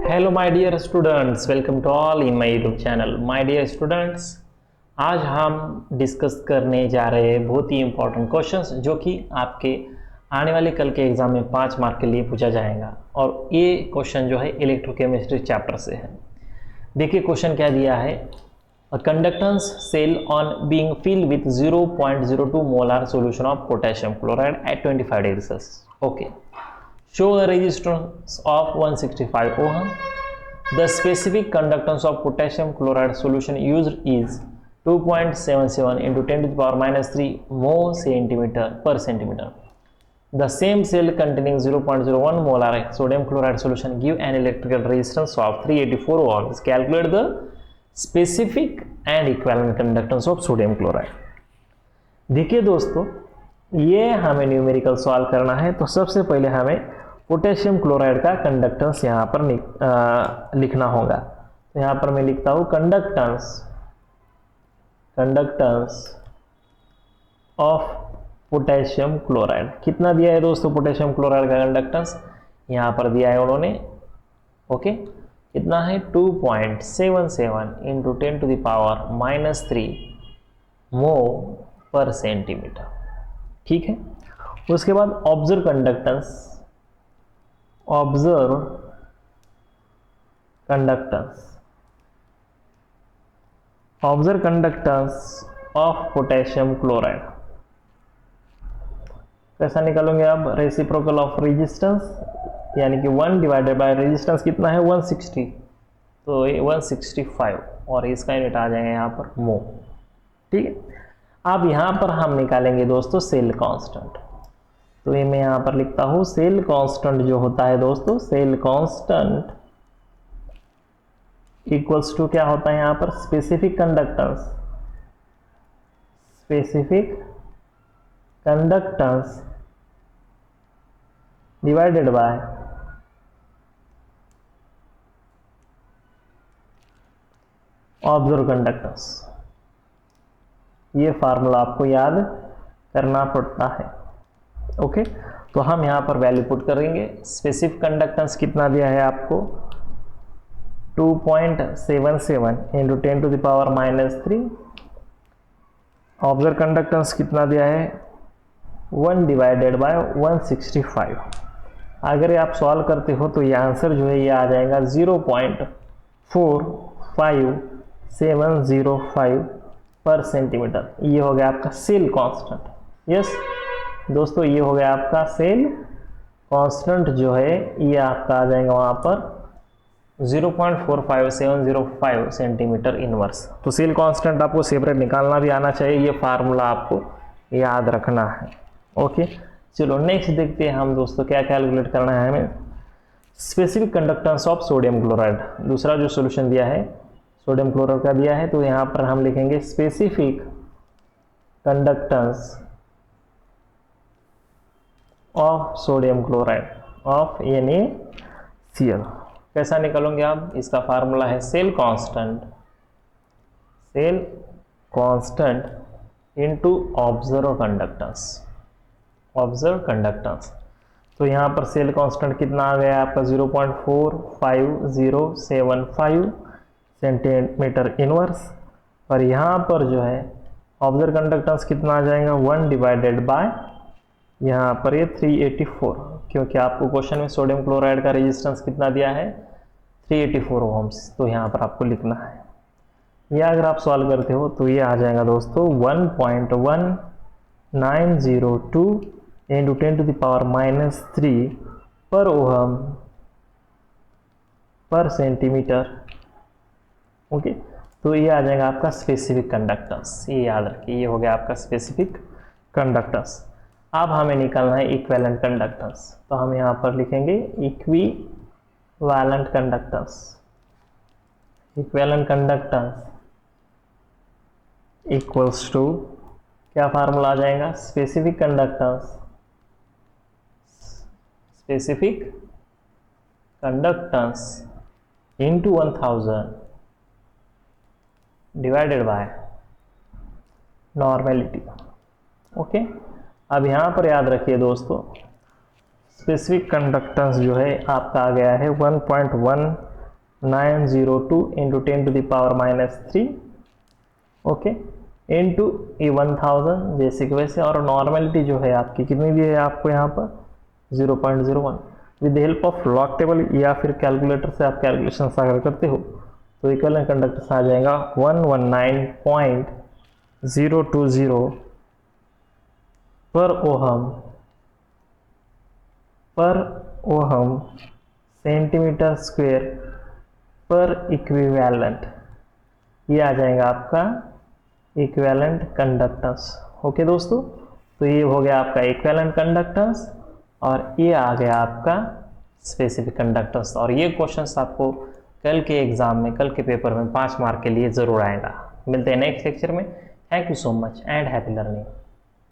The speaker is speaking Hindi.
Hello my dear students, welcome to all in my YouTube channel. My dear students, आज हम डिस्कस करने जा रहे हैं बहुत ही इंपॉर्टेंट क्वेश्चंस जो कि आपके आने वाले कल के एग्जाम में 5 मार्क के लिए पूछा जाएगा। और ये क्वेश्चन जो है इलेक्ट्रोकेमिस्ट्री चैप्टर से है। देखिए क्वेश्चन क्या दिया है। A conductance cell on being filled with 0.02 molar solution of potassium chloride at 25 degrees Celsius. Okay. Show a resistance of 165 ohm. The specific conductance of potassium chloride solution used is 2.77 into 10 to the power minus 3 mho centimeter per centimeter. The same cell containing 0.01 molar sodium chloride solution give an electrical resistance of 384 ohms. Calculate the specific and equivalent conductance of sodium chloride. देखिए दोस्तों, ये हमें न्यूमेरिकल सॉल्व करना है। तो सबसे पहले हमें पोटेशियम क्लोराइड का कंडक्टेंस यहाँ पर लिखना होगा। तो यहाँ पर मैं लिखता हूँ कंडक्टेंस ऑफ पोटेशियम क्लोराइड। कितना दिया है दोस्तों पोटेशियम क्लोराइड का कंडक्टेंस? यहाँ पर दिया है उन्होंने। ओके, कितना है 2.77 into 10 to the power minus 3 mho per centimetre. ठीक है, उसके बाद observe conductance of potassium chloride कैसा निकालोगे आप? रेसिप्रोकल ऑफ रेजिस्टेंस, यानी कि 1 डिवाइडेड बाय रेजिस्टेंस कितना है 160, तो ये 165 और इसका यूनिट आ जाएगा यहाँ पर मो। ठीक है, अब यहाँ पर हम निकालेंगे दोस्तों सेल कांस्टेंट। तो ये मैं यहाँ पर लिखता हूँ सेल कांस्टेंट जो होता है दोस्तों, सेल कांस्टेंट इक्वल्स टू क्या होता है यहाँ पर? Specific conductance divided by observe conductance. ये फार्मूला आपको याद करना पड़ता है। ओके, तो हम यहां पर वैल्यू पुट करेंगे। स्पेसिफिक कंडक्टेंस कितना दिया है आपको? 2.77 into 10 to the power minus 3। Observe conductance कितना दिया है? 1 डिवाइडेड बाय 165। अगर ये आप सॉल्व करते हो तो ये आंसर जो है ये आ जाएगा 0.45705 पर सेंटीमीटर। ये हो गया आपका सेल कांस्टेंट। यस दोस्तों, ये हो गया आपका सेल कांस्टेंट जो है ये आपका आ जाएगा वहाँ पर 0.45705 सेंटीमीटर इनवर्स। तो सेल कांस्टेंट आपको सेपरेट निकालना भी आना चाहिए, ये फार्मूला आपको याद रखना है। ओके, चलो नेक्स्ट देखते हैं हम दोस्तों क्या कैलकुलेट करना है हमें। Specific conductance of sodium chloride, दूसरा जो सॉल्यूशन दिया है सोडियम क्लोराइड का दिया है, तो यहाँ पर हम लिखेंगे specific conductance of sodium chloride of NaCl। कैसा निकालोगे आप? इसका फार्मूला है cell constant into observe conductance. तो यहाँ पर सेल कांस्टेंट कितना आ गया आपका? 0.45075 सेंटीमीटर इनवर्स। और यहाँ पर जो है ऑब्जर्व कंडक्टेंस कितना आ जाएगा? 1 डिवाइडेड बाय यहाँ पर ये 384, क्योंकि आपको क्वेश्चन में सोडियम क्लोराइड का रेजिस्टेंस कितना दिया है? 384 ओम्स। तो यहाँ पर आपको लिखना है। यह अगर आप सॉल्व करते हो तो ये आ जाएगा दोस्तों 1.1902 into 10 to the power minus 3 per ohm पर सेंटीमीटर। ओके, तो ये आ जाएगा आपका स्पेसिफिक कंडक्टेंस। ये याद रखिए, ये हो गया आपका स्पेसिफिक कंडक्टेंस। अब हमें निकालना है इक्विवेलेंट कंडक्टेंस। तो हम यहाँ पर लिखेंगे इक्विवेलेंट कंडक्टेंस इक्वल्स टू क्या फार्मूला आ जाएगा? Specific conductance into 1000 divided by normality. Okay, अब यहाँ पर याद रखिए दोस्तों, स्पेसिफिक कंडक्टेंस जो है आपका आ गया है 1.1 902 इंटू 10⁻³ ओके इंटू ये 1000 जैसे कि वैसे। और नॉर्मेलिटी जो है आपकी कितनी दी है आपको यहाँ पर 0.01। With help of log table या फिर कैलकुलेटर से आप कैलकुलेशन अगर करते हो तो इक्विवेलेंट कंडक्टेंस आ जाएगा 119.020 पर ओहम सेंटीमीटर स्क्वायर पर इक्विवेलेंट। ये आ जाएगा आपका इक्विवेलेंट कंडक्टेंस। ओके दोस्तों, तो ये हो गया आपका इक्विवेलेंट कंडक्टेंस और ये आ गया आपका स्पेसिफिक कंडक्टेंस। और ये क्वेश्चंस आपको कल के एग्जाम में, कल के पेपर में 5 मार्क के लिए जरूर आएगा। मिलते हैं नेक्स्ट लेक्चर में। Thank you so much and happy learning.